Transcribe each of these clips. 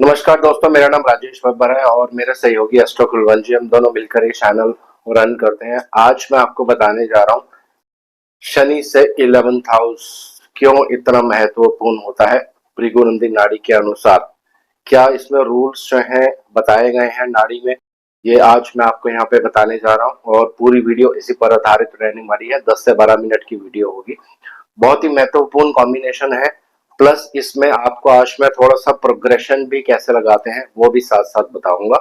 नमस्कार दोस्तों, मेरा नाम राजेश बब्बर है और मेरे सहयोगी एस्ट्रो कुलवंत जी, हम दोनों मिलकर ये चैनल रन करते हैं। आज मैं आपको बताने जा रहा हूँ शनि से 11th हाउस क्यों इतना महत्वपूर्ण होता है भृगुनंदी नाड़ी के अनुसार। क्या इसमें रूल्स जो हैं बताए गए हैं नाड़ी में, ये आज मैं आपको यहाँ पे बताने जा रहा हूँ और पूरी वीडियो इसी पर आधारित रहने वाली है। 10 से 12 मिनट की वीडियो होगी। बहुत ही महत्वपूर्ण कॉम्बिनेशन है। प्लस इसमें आपको आज मैं थोड़ा सा प्रोग्रेशन भी कैसे लगाते हैं वो भी साथ साथ बताऊंगा।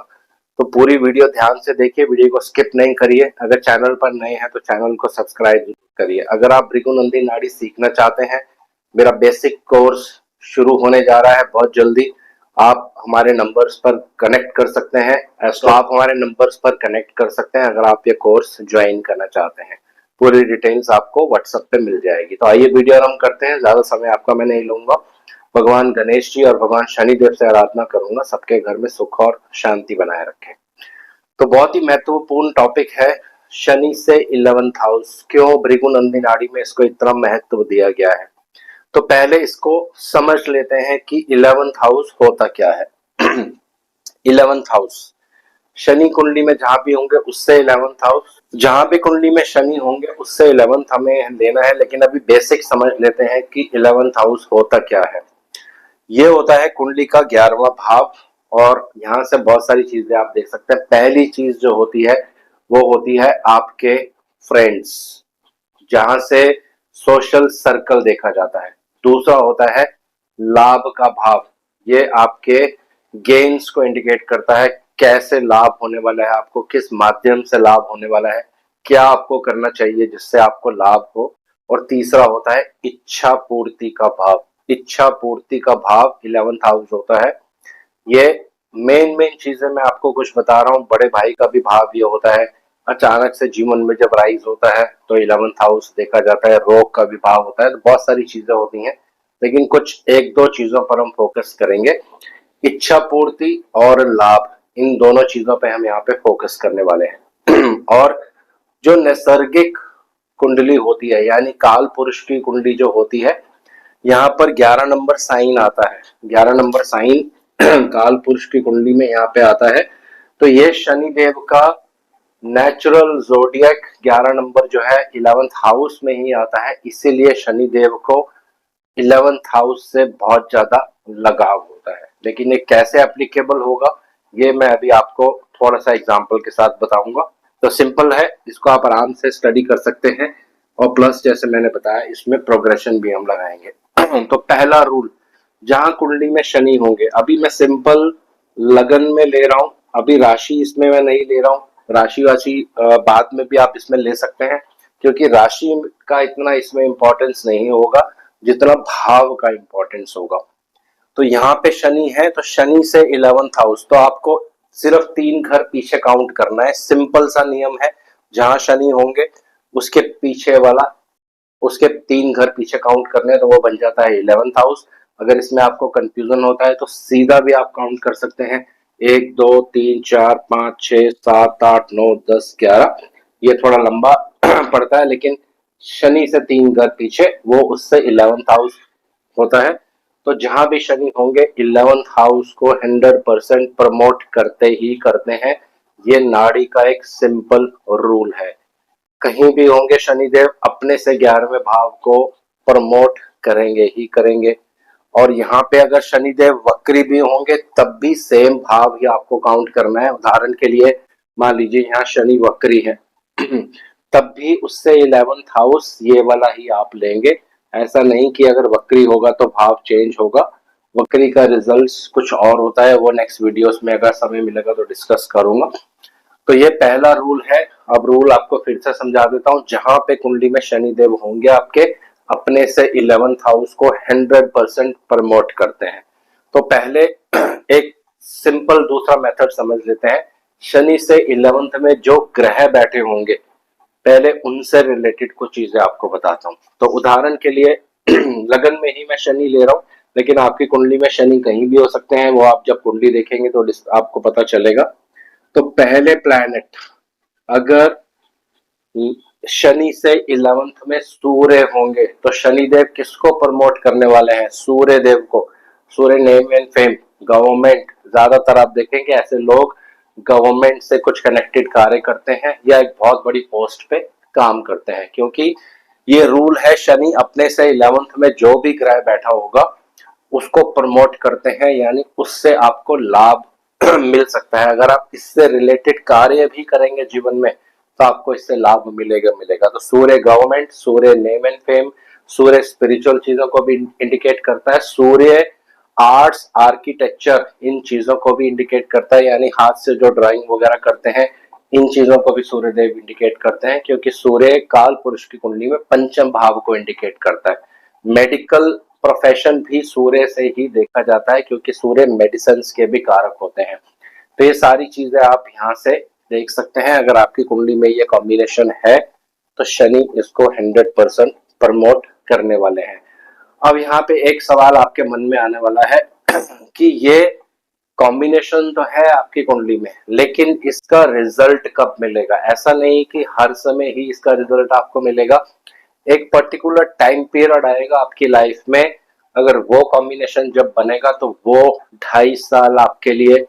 तो पूरी वीडियो ध्यान से देखिए, वीडियो को स्किप नहीं करिए। अगर चैनल पर नए हैं तो चैनल को सब्सक्राइब करिए। अगर आप भृगुनंदी नाड़ी सीखना चाहते हैं, मेरा बेसिक कोर्स शुरू होने जा रहा है बहुत जल्दी। आप हमारे नंबर्स पर कनेक्ट कर सकते हैं, तो आप हमारे नंबर्स पर कनेक्ट कर सकते हैं अगर आप ये कोर्स ज्वाइन करना चाहते हैं। पूरी डिटेल्स आपको व्हाट्सएप पे मिल जाएगी। तो आइए वीडियो आरंभ करते हैं। ज्यादा समय आपका मैं नहीं लूंगा। भगवान गणेश जी और भगवान शनिदेव से आराधना करूंगा, सबके घर में सुख और शांति बनाए रखें। तो बहुत ही महत्वपूर्ण टॉपिक है शनि से 11th हाउस, क्यों भृगुनंदी नाड़ी में इसको इतना महत्व दिया गया है। तो पहले इसको समझ लेते हैं कि 11th हाउस होता क्या है। 11th हाउस शनि कुंडली में जहां भी होंगे उससे 11th हाउस, जहां भी कुंडली में शनि होंगे उससे 11th हमें लेना है। लेकिन अभी बेसिक समझ लेते हैं कि 11th हाउस होता क्या है। ये होता है कुंडली का 11वां भाव और यहाँ से बहुत सारी चीजें आप देख सकते हैं। पहली चीज जो होती है वो होती है आपके फ्रेंड्स, जहां से सोशल सर्कल देखा जाता है। दूसरा होता है लाभ का भाव, ये आपके गेन्स को इंडिकेट करता है, कैसे लाभ होने वाला है आपको, किस माध्यम से लाभ होने वाला है, क्या आपको करना चाहिए जिससे आपको लाभ हो। और तीसरा होता है इच्छा पूर्ति का भाव। इच्छा पूर्ति का भाव 11th हाउस होता है। ये मेन चीजें मैं आपको कुछ बता रहा हूँ। बड़े भाई का भी भाव ये होता है। अचानक से जीवन में जब राइज होता है तो 11th हाउस देखा जाता है। रोग का भी भाव होता है। तो बहुत सारी चीजें होती हैं, लेकिन कुछ एक दो चीजों पर हम फोकस करेंगे। इच्छा पूर्ति और लाभ, इन दोनों चीजों पे हम यहाँ पे फोकस करने वाले हैं। और जो नैसर्गिक कुंडली होती है, यानी काल पुरुष की कुंडली जो होती है, यहाँ पर 11 नंबर साइन आता है। 11 नंबर साइन काल पुरुष की कुंडली में यहाँ पे आता है। तो ये शनि देव का नेचुरल जोडियक 11 नंबर जो है 11th हाउस में ही आता है। इसीलिए शनि देव को 11th हाउस से बहुत ज्यादा लगाव होता है। लेकिन ये कैसे एप्लीकेबल होगा ये मैं अभी आपको थोड़ा सा एग्जांपल के साथ बताऊंगा। तो सिंपल है, इसको आप आराम से स्टडी कर सकते हैं। और प्लस जैसे मैंने बताया इसमें प्रोग्रेशन भी हम लगाएंगे। तो पहला रूल, जहां कुंडली में शनि होंगे, अभी मैं सिंपल लगन में ले रहा हूं, अभी राशि इसमें मैं नहीं ले रहा हूं। राशि वाशी बाद में भी आप इसमें ले सकते हैं, क्योंकि राशि का इतना इसमें इंपॉर्टेंस नहीं होगा जितना भाव का इंपॉर्टेंस होगा। तो यहाँ पे शनि है तो शनि से 11th हाउस, तो आपको सिर्फ 3 घर पीछे काउंट करना है। सिंपल सा नियम है, जहां शनि होंगे उसके पीछे वाला, उसके 3 घर पीछे काउंट करने हैं तो वो बन जाता है 11th हाउस। अगर इसमें आपको कंफ्यूजन होता है तो सीधा भी आप काउंट कर सकते हैं, 1 2 3 4 5 6 7 8 9 10 11। ये थोड़ा लंबा पड़ता है, लेकिन शनि से 3 घर पीछे वो उससे 11th हाउस होता है। तो जहां भी शनि होंगे 11th हाउस को 100% प्रमोट करते ही करते हैं। ये नाड़ी का एक सिंपल रूल है। कहीं भी होंगे शनिदेव अपने से 11वें भाव को प्रमोट करेंगे ही करेंगे। और यहाँ पे अगर शनिदेव वक्री भी होंगे तब भी सेम भाव ही आपको काउंट करना है। उदाहरण के लिए मान लीजिए यहाँ शनि वक्री है तब भी उससे 11th हाउस ये वाला ही आप लेंगे। ऐसा नहीं कि अगर वक्री होगा तो भाव चेंज होगा। वक्री का रिजल्ट कुछ और होता है, वो नेक्स्ट वीडियोस में अगर समय मिलेगा तो डिस्कस करूंगा। तो ये पहला रूल है। अब रूल आपको फिर से समझा देता हूं। जहां पे कुंडली में शनिदेव होंगे आपके, अपने से 11th हाउस को 100% प्रमोट करते हैं। तो पहले एक सिंपल दूसरा मेथड समझ लेते हैं। शनि से 11th में जो ग्रह बैठे होंगे, पहले उनसे रिलेटेड कुछ चीजें आपको बताता हूँ। तो उदाहरण के लिए लगन में ही मैं शनि ले रहा हूँ, लेकिन आपकी कुंडली में शनि कहीं भी हो सकते हैं। वो आप जब कुंडली देखेंगे तो आपको पता चलेगा। तो पहले प्लैनेट, अगर शनि से 11th में सूर्य होंगे तो शनिदेव किसको प्रमोट करने वाले हैं? सूर्य देव को। सूर्य नेम एंड फेम, गवर्नमेंट, ज्यादातर आप देखेंगे ऐसे लोग गवर्नमेंट से कुछ कनेक्टेड कार्य करते हैं या एक बहुत बड़ी पोस्ट पे काम करते हैं, क्योंकि ये रूल है शनि अपने से 11th में जो भी ग्रह बैठा होगा उसको प्रमोट करते हैं, यानी उससे आपको लाभ मिल सकता है। अगर आप इससे रिलेटेड कार्य भी करेंगे जीवन में तो आपको इससे लाभ मिलेगा मिलेगा। तो Surya government, Surya name and fame, Surya spiritual चीजों को भी इंडिकेट करता है, सूर्य आर्ट्स आर्किटेक्चर इन चीजों को भी इंडिकेट करता है, यानी हाथ से जो ड्राइंग वगैरह करते हैं इन चीजों को भी सूर्य देव इंडिकेट करते हैं, क्योंकि सूर्य काल पुरुष की कुंडली में पंचम भाव को इंडिकेट करता है। मेडिकल प्रोफेशन भी सूर्य से ही देखा जाता है, क्योंकि सूर्य मेडिसिन के भी कारक होते हैं। तो ये सारी चीजें आप यहाँ से देख सकते हैं। अगर आपकी कुंडली में ये कॉम्बिनेशन है तो शनि इसको 100% प्रमोट करने वाले हैं। अब यहाँ पे एक सवाल आपके मन में आने वाला है कि ये कॉम्बिनेशन तो है आपकी कुंडली में, लेकिन इसका रिजल्ट कब मिलेगा? ऐसा नहीं कि हर समय ही इसका रिजल्ट आपको मिलेगा, एक पर्टिकुलर टाइम पीरियड आएगा आपकी लाइफ में, अगर वो कॉम्बिनेशन जब बनेगा तो वो 2.5 साल आपके लिए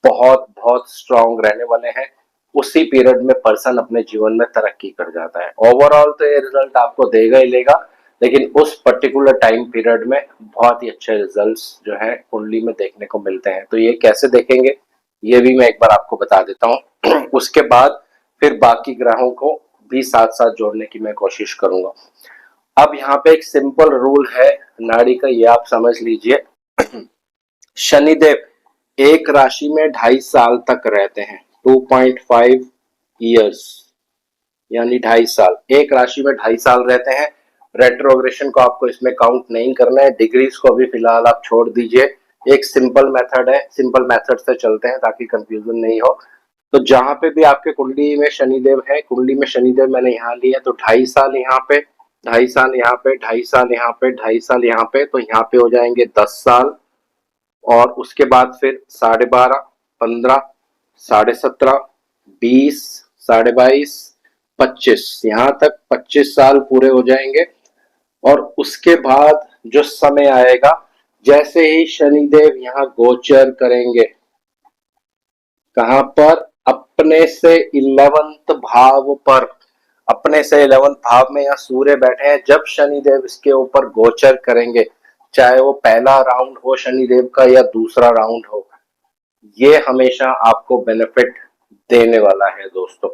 बहुत बहुत स्ट्रांग रहने वाले हैं। उसी पीरियड में पर्सन अपने जीवन में तरक्की कर जाता है। ओवरऑल तो ये रिजल्ट आपको देगा ही लेगा, लेकिन उस पर्टिकुलर टाइम पीरियड में बहुत ही अच्छे रिजल्ट्स जो है कुंडली में देखने को मिलते हैं। तो ये कैसे देखेंगे ये भी मैं एक बार आपको बता देता हूँ उसके बाद फिर बाकी ग्रहों को भी साथ साथ जोड़ने की मैं कोशिश करूंगा। अब यहाँ पे एक सिंपल रूल है नाड़ी का, ये आप समझ लीजिए। शनिदेव एक राशि में 2.5 साल तक रहते हैं, 2.5 ईयर्स, यानी 2.5 साल एक राशि में 2.5 साल रहते हैं। रेट्रोग्रेशन को आपको इसमें काउंट नहीं करना है, डिग्रीज को भी फिलहाल आप छोड़ दीजिए। एक सिंपल मेथड है, सिंपल मेथड से चलते हैं ताकि कंफ्यूजन नहीं हो। तो जहां पे भी आपके कुंडली में शनिदेव है, कुंडली में शनिदेव मैंने यहाँ लिया तो 2.5 साल यहाँ पे, 2.5 साल यहाँ पे, 2.5 साल यहाँ पे, 2.5 साल यहाँ पे, तो यहाँ पे हो जाएंगे 10 साल। और उसके बाद फिर 12.5, 15, 17.5, 20, 22.5, 25, यहाँ तक 25 साल पूरे हो जाएंगे। और उसके बाद जो समय आएगा, जैसे ही शनिदेव यहाँ गोचर करेंगे, कहां पर? अपने से 11th भाव पर, अपने से 11th भाव में यहाँ सूर्य बैठे हैं, जब शनिदेव इसके ऊपर गोचर करेंगे, चाहे वो पहला राउंड हो शनिदेव का या दूसरा राउंड हो, ये हमेशा आपको बेनिफिट देने वाला है दोस्तों।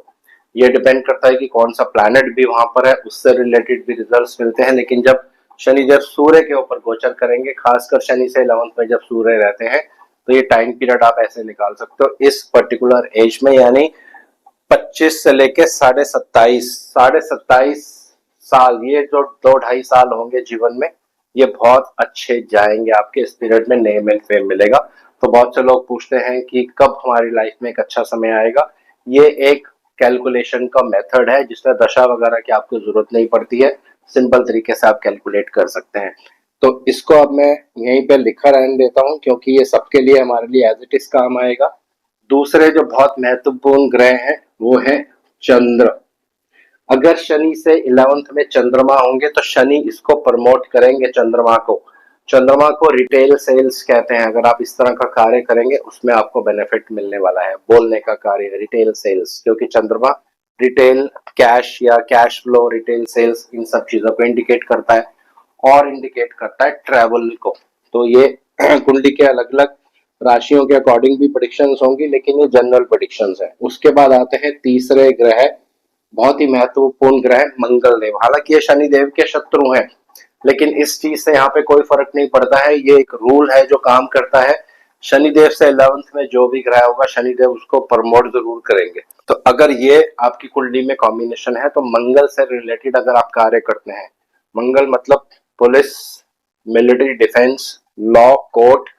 ये डिपेंड करता है कि कौन सा प्लैनेट भी वहां पर है, उससे रिलेटेड भी रिजल्ट्स मिलते हैं। लेकिन जब शनिदेव सूर्य के ऊपर गोचर करेंगे, खासकर शनि से 11th में जब सूर्य रहते हैं, तो ये टाइम पीरियड आप ऐसे निकाल सकते हो इस पर्टिकुलर एज में, यानी 25 से लेके 27.5 साल, ये जो 2-2.5 साल होंगे जीवन में, ये बहुत अच्छे जाएंगे आपके। इस पीरियड में नेम एंड फेम मिलेगा। तो बहुत से लोग पूछते हैं कि कब हमारी लाइफ में एक अच्छा समय आएगा। ये एक कैलकुलेशन का मेथड है जिसमें दशा वगैरह की आपको जरूरत नहीं पड़ती है, सिंपल तरीके से आप कैलकुलेट कर सकते हैं। तो इसको अब मैं यहीं पे लिखा रहने देता हूँ, क्योंकि ये सबके लिए हमारे लिए एज इट इज काम आएगा। दूसरे जो बहुत महत्वपूर्ण ग्रह हैं वो है चंद्र। अगर शनि से 11th में चंद्रमा होंगे तो शनि इसको प्रमोट करेंगे। चंद्रमा को रिटेल सेल्स कहते हैं। अगर आप इस तरह का कार्य करेंगे उसमें आपको बेनिफिट मिलने वाला है। बोलने का कार्य, रिटेल सेल्स, क्योंकि चंद्रमा रिटेल कैश या कैश फ्लो, रिटेल सेल्स, इन सब चीजों को इंडिकेट करता है और इंडिकेट करता है ट्रैवल को। तो ये कुंडली के अलग अलग राशियों के अकॉर्डिंग भी प्रेडिक्शंस होंगी, लेकिन ये जनरल प्रेडिक्शंस है। उसके बाद आते हैं तीसरे ग्रह, बहुत ही महत्वपूर्ण ग्रह मंगल देव। हालांकि ये शनि देव के शत्रु हैं, लेकिन इस चीज से यहाँ पे कोई फर्क नहीं पड़ता है। ये एक रूल है जो काम करता है। शनिदेव से 11th में जो भी ग्रह होगा शनिदेव उसको प्रमोट जरूर करेंगे। तो अगर ये आपकी कुंडली में कॉम्बिनेशन है तो मंगल से रिलेटेड अगर आप कार्य करते हैं, मंगल मतलब police, military, defence, law, court,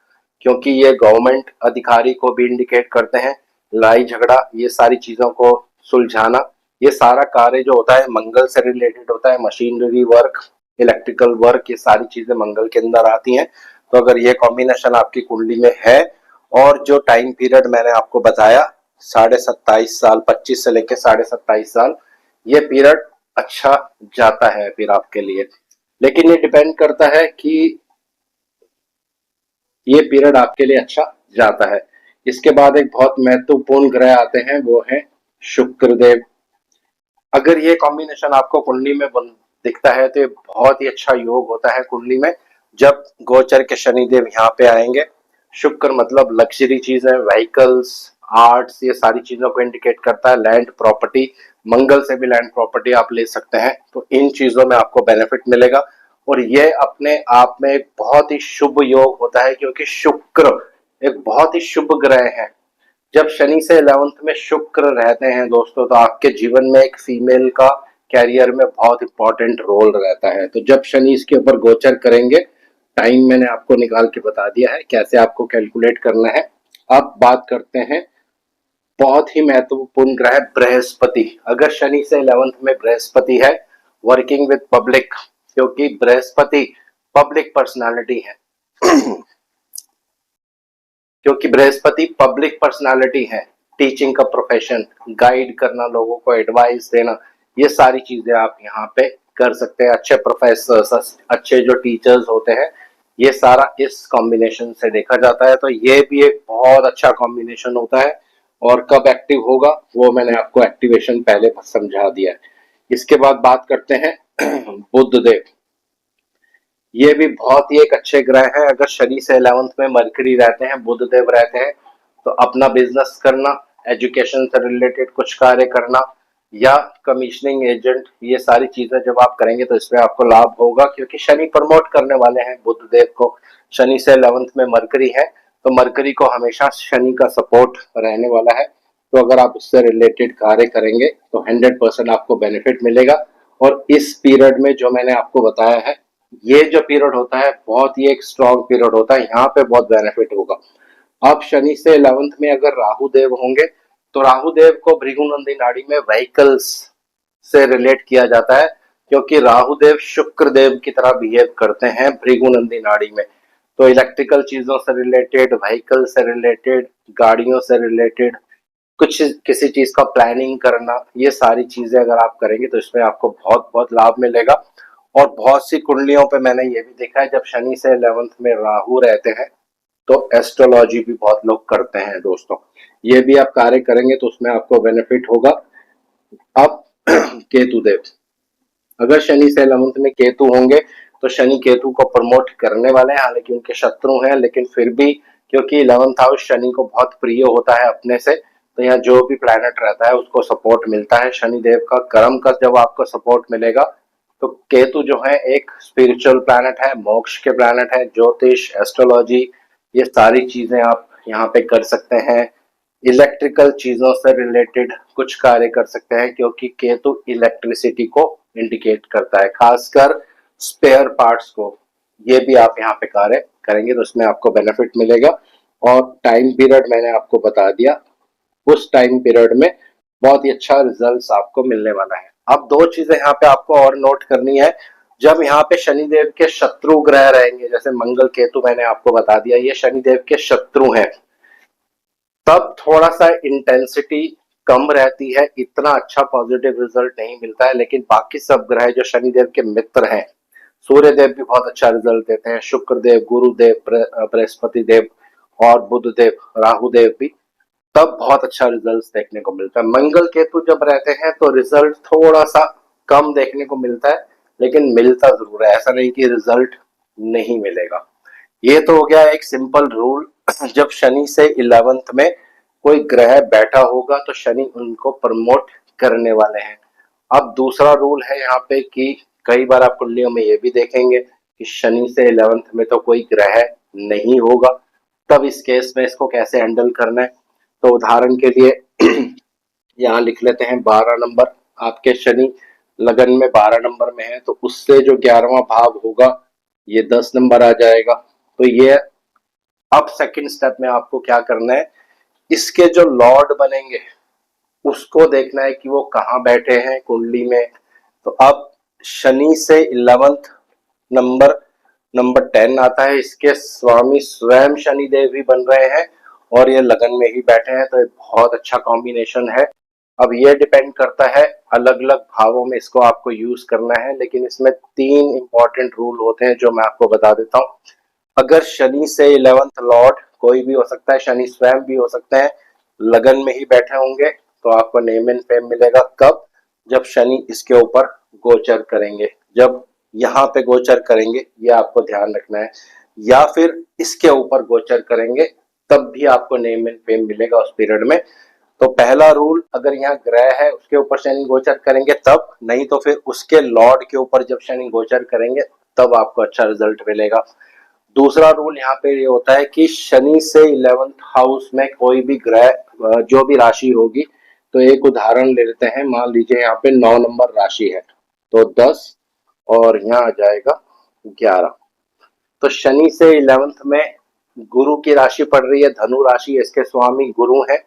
क्योंकि ये गवर्नमेंट अधिकारी को भी इंडिकेट करते हैं, लड़ाई झगड़ा, ये सारी चीजों को सुलझाना, ये सारा कार्य जो होता है मंगल से रिलेटेड होता है। मशीनरी वर्क, इलेक्ट्रिकल वर्क, ये सारी चीजें मंगल के अंदर आती हैं। तो अगर ये कॉम्बिनेशन आपकी कुंडली में है और जो टाइम पीरियड मैंने आपको बताया 27.5 साल, 25 से लेकर 27.5 साल, ये पीरियड अच्छा जाता है फिर आपके लिए। लेकिन ये डिपेंड करता है कि ये पीरियड आपके लिए अच्छा जाता है। इसके बाद एक बहुत महत्वपूर्ण ग्रह आते हैं, वो है शुक्रदेव। अगर ये कॉम्बिनेशन आपको कुंडली में दिखता है तो ये बहुत ही अच्छा योग होता है कुंडली में। जब गोचर के शनिदेव यहाँ पे आएंगे, शुक्र मतलब लग्जरी चीजें, व्हीकल्स, आर्ट्स, ये सारी चीजों को इंडिकेट करता है। लैंड प्रॉपर्टी, मंगल से भी लैंड प्रॉपर्टी आप ले सकते हैं, तो इन चीजों में आपको बेनिफिट मिलेगा। और ये अपने आप में एक बहुत ही शुभ योग होता है, क्योंकि शुक्र एक बहुत ही शुभ ग्रह है। जब शनि से 11th में शुक्र रहते हैं दोस्तों, तो आपके जीवन में एक फीमेल का कैरियर में बहुत इंपॉर्टेंट रोल रहता है। तो जब शनि इसके ऊपर गोचर करेंगे, टाइम मैंने आपको निकाल के बता दिया है कैसे आपको कैलकुलेट करना है। अब बात करते हैं बहुत ही महत्वपूर्ण ग्रह बृहस्पति। अगर शनि से 11th में बृहस्पति है, वर्किंग विद पब्लिक, क्योंकि बृहस्पति पब्लिक पर्सनालिटी है क्योंकि बृहस्पति पब्लिक पर्सनालिटी है, टीचिंग का प्रोफेशन, गाइड करना, लोगों को एडवाइस देना, ये सारी चीजें आप यहाँ पे कर सकते हैं। अच्छे प्रोफेसर्स, अच्छे जो टीचर्स होते हैं, ये सारा इस कॉम्बिनेशन से देखा जाता है। तो ये भी एक बहुत अच्छा कॉम्बिनेशन होता है। और कब एक्टिव होगा वो मैंने आपको एक्टिवेशन पहले समझा दिया है। इसके बाद बात करते हैं बुध देव। ये भी बहुत ही एक अच्छे ग्रह हैं। अगर शनि से 11th में मरकरी रहते हैं, बुध देव रहते हैं, तो अपना बिजनेस करना, एजुकेशन से रिलेटेड कुछ कार्य करना, या कमीशनिंग एजेंट, ये सारी चीजें जब आप करेंगे तो इसमें आपको लाभ होगा, क्योंकि शनि प्रमोट करने वाले हैं बुध देव को। शनि से 11th में मरकरी है, तो मरकरी को हमेशा शनि का सपोर्ट रहने वाला है। तो अगर आप उससे रिलेटेड कार्य करेंगे तो 100% आपको बेनिफिट मिलेगा। और इस पीरियड में जो मैंने आपको बताया है, ये जो पीरियड होता है बहुत ही एक स्ट्रॉन्ग पीरियड होता है, यहाँ पे बहुत बेनिफिट होगा। अब शनि से 11th में अगर राहु देव होंगे, तो राहु देव को भृगुनंदी नाड़ी में व्हीकल्स से रिलेट किया जाता है, क्योंकि राहु देव शुक्र देव की तरह बिहेव करते हैं भृगुनंदी नाड़ी में। तो इलेक्ट्रिकल चीजों से रिलेटेड, व्हीकल से रिलेटेड, गाड़ियों से रिलेटेड, कुछ किसी चीज का प्लानिंग करना, ये सारी चीजें अगर आप करेंगे तो इसमें आपको बहुत बहुत लाभ मिलेगा। और बहुत सी कुंडलियों पे मैंने ये भी देखा है, जब शनि से 11th में राहु रहते हैं तो एस्ट्रोलॉजी भी बहुत लोग करते हैं दोस्तों। ये भी आप कार्य करेंगे तो उसमें आपको बेनिफिट होगा। अब केतु देव, अगर शनि से 11th में केतु होंगे, तो शनि केतु को प्रमोट करने वाले हैं, हालांकि उनके शत्रु हैं, लेकिन फिर भी क्योंकि 11th हाउस शनि को बहुत प्रिय होता है अपने से, तो यहाँ जो भी प्लैनेट रहता है उसको सपोर्ट मिलता है। शनि देव का कर्म का जब आपको सपोर्ट मिलेगा, तो केतु जो है एक स्पिरिचुअल प्लैनेट है, मोक्ष के प्लैनेट है। ज्योतिष, एस्ट्रोलॉजी, ये सारी चीजें आप यहाँ पे कर सकते हैं। इलेक्ट्रिकल चीजों से रिलेटेड कुछ कार्य कर सकते हैं, क्योंकि केतु इलेक्ट्रिसिटी को इंडिकेट करता है, खासकर स्पेयर पार्ट्स को। ये भी आप यहाँ पे कार्य करेंगे तो उसमें आपको बेनिफिट मिलेगा। और टाइम पीरियड मैंने आपको बता दिया, उस टाइम पीरियड में बहुत ही अच्छा रिजल्ट्स आपको मिलने वाला है। अब दो चीजें यहाँ पे आपको और नोट करनी है। जब यहाँ पे शनिदेव के शत्रु ग्रह रहेंगे, जैसे मंगल केतु मैंने आपको बता दिया, ये शनिदेव के शत्रु हैं, तब थोड़ा सा इंटेंसिटी कम रहती है, इतना अच्छा पॉजिटिव रिजल्ट नहीं मिलता है। लेकिन बाकी सब ग्रह जो शनिदेव के मित्र हैं, सूर्य देव भी बहुत अच्छा रिजल्ट देते हैं, शुक्र देव, गुरुदेव, बृहस्पति देव और बुध देव, राहु देव भी, तब बहुत अच्छा रिजल्ट देखने को मिलता है। मंगल केतु जब रहते हैं तो रिजल्ट थोड़ा सा कम देखने को मिलता है, लेकिन मिलता जरूर है, ऐसा नहीं कि रिजल्ट नहीं मिलेगा। ये तो हो गया एक सिंपल रूल। जब शनि से 11th में कोई ग्रह बैठा होगा तो शनि उनको प्रमोट करने वाले हैं। अब दूसरा रूल है यहाँ पे कि कई बार आप कुंडलियों में ये भी देखेंगे कि शनि से 11th में तो कोई ग्रह नहीं होगा, तब इस केस में इसको कैसे हैंडल करना है। तो उदाहरण के लिए यहाँ लिख लेते हैं 12 नंबर, आपके शनि लगन में 12 नंबर में है, तो उससे जो 11वां भाव होगा ये 10 नंबर आ जाएगा। तो ये अब सेकंड स्टेप में आपको क्या करना है, इसके जो लॉर्ड बनेंगे उसको देखना है कि वो कहाँ बैठे हैं कुंडली में। तो अब शनि से 11th नंबर, नंबर 10 आता है, इसके स्वामी स्वयं शनि देव भी बन रहे हैं और ये लगन में ही बैठे हैं, तो ये बहुत अच्छा कॉम्बिनेशन है। अब ये डिपेंड करता है अलग अलग भावों में इसको आपको यूज करना है, लेकिन इसमें 3 इंपॉर्टेंट रूल होते हैं जो मैं आपको बता देता हूँ। अगर शनि से 11th लॉर्ड कोई भी हो सकता है, शनि स्वयं भी हो सकते हैं, लगन में ही बैठे होंगे, तो आपको नेम एंड फेम मिलेगा। कब? जब शनि इसके ऊपर गोचर करेंगे, जब यहाँ पे गोचर करेंगे, ये आपको ध्यान रखना है, या फिर इसके ऊपर गोचर करेंगे, तब भी आपको नेम एंड फेम मिलेगा उस पीरियड में। तो पहला रूल, अगर यहाँ ग्रह है उसके ऊपर शनि गोचर करेंगे तब, नहीं तो फिर उसके लॉर्ड के ऊपर जब शनि गोचर करेंगे तब आपको अच्छा रिजल्ट मिलेगा। दूसरा रूल यहाँ पे ये होता है कि शनि से 11th हाउस में कोई भी ग्रह, जो भी राशि होगी, तो एक उदाहरण ले लेते हैं, मान लीजिए यहाँ पे 9 नंबर राशि है, तो 10 और यहाँ आ जाएगा 11। तो शनि से 11th में गुरु की राशि पड़ रही है, धनु राशि, इसके स्वामी गुरु है।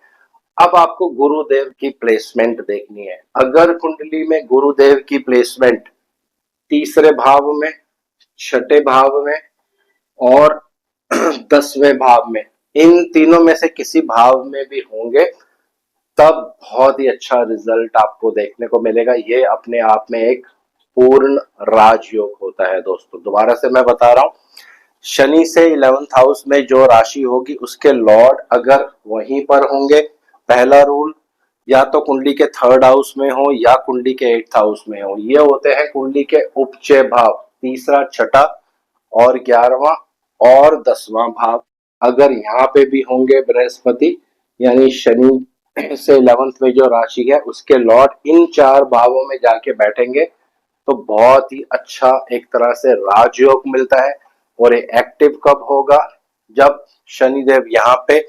अब आपको गुरुदेव की प्लेसमेंट देखनी है। अगर कुंडली में गुरुदेव की प्लेसमेंट तीसरे भाव में, छठे भाव में और 10वें भाव में, इन तीनों में से किसी भाव में भी होंगे, तब बहुत ही अच्छा रिजल्ट आपको देखने को मिलेगा। ये अपने आप में एक पूर्ण राजयोग होता है दोस्तों। दोबारा से मैं बता रहा हूं, शनि से 11th हाउस में जो राशि होगी उसके लॉर्ड अगर वहीं पर होंगे, पहला रूल, या तो कुंडली के 3rd हाउस में हो या कुंडली के 8th हाउस में हो, ये होते हैं कुंडली के उपचय भाव, तीसरा, छठा और 11वां और 10वां भाव। अगर यहाँ पे भी होंगे बृहस्पति, यानी शनि से 11th में जो राशि है उसके लॉर्ड इन 4 भावों में जाके बैठेंगे, तो बहुत ही अच्छा एक तरह से राजयोग मिलता है। और ये एक्टिव कब होगा? जब शनिदेव यहाँ पे,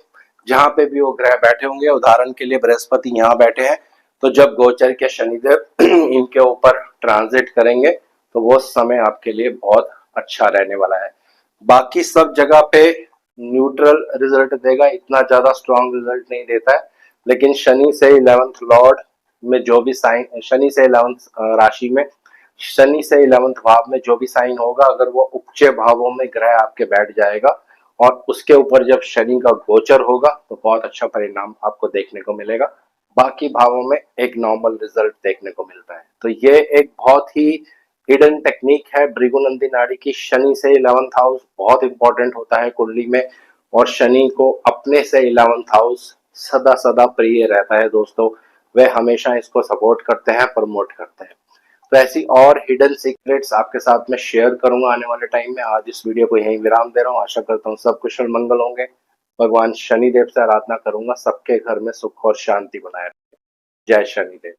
जहां पे भी वो ग्रह बैठे होंगे, उदाहरण के लिए बृहस्पति यहाँ बैठे हैं, तो जब गोचर के शनिदेव इनके ऊपर ट्रांजिट करेंगे तो वो समय आपके लिए बहुत अच्छा रहने वाला है। बाकी सब जगह पे न्यूट्रल रिजल्ट देगा, इतना ज्यादा स्ट्रॉन्ग रिजल्ट नहीं देता है। लेकिन शनि से 11th लॉर्ड में जो भी साइन, शनि से 11th राशि में, शनि से 11th भाव में जो भी साइन होगा, अगर वो उपचय भावों में ग्रह आपके बैठ जाएगा और उसके ऊपर जब शनि का गोचर होगा, तो बहुत अच्छा परिणाम आपको देखने को मिलेगा। बाकी भावों में एक नॉर्मल रिजल्ट देखने को मिलता है। तो ये एक बहुत ही हिडन टेक्निक है भृगुनंदी नाड़ी की। शनि से 11th हाउस बहुत इंपॉर्टेंट होता है कुंडली में, और शनि को अपने से 11th हाउस सदा सदा प्रिय रहता है दोस्तों। वे हमेशा इसको सपोर्ट करते हैं, प्रमोट करते हैं। तो ऐसी और हिडन सीक्रेट्स आपके साथ में शेयर करूंगा आने वाले टाइम में। आज इस वीडियो को यहीं विराम दे रहा हूँ। आशा करता हूँ सब कुशल मंगल होंगे। भगवान शनिदेव से आराधना करूंगा सबके घर में सुख और शांति बनाए रहे। जय शनिदेव।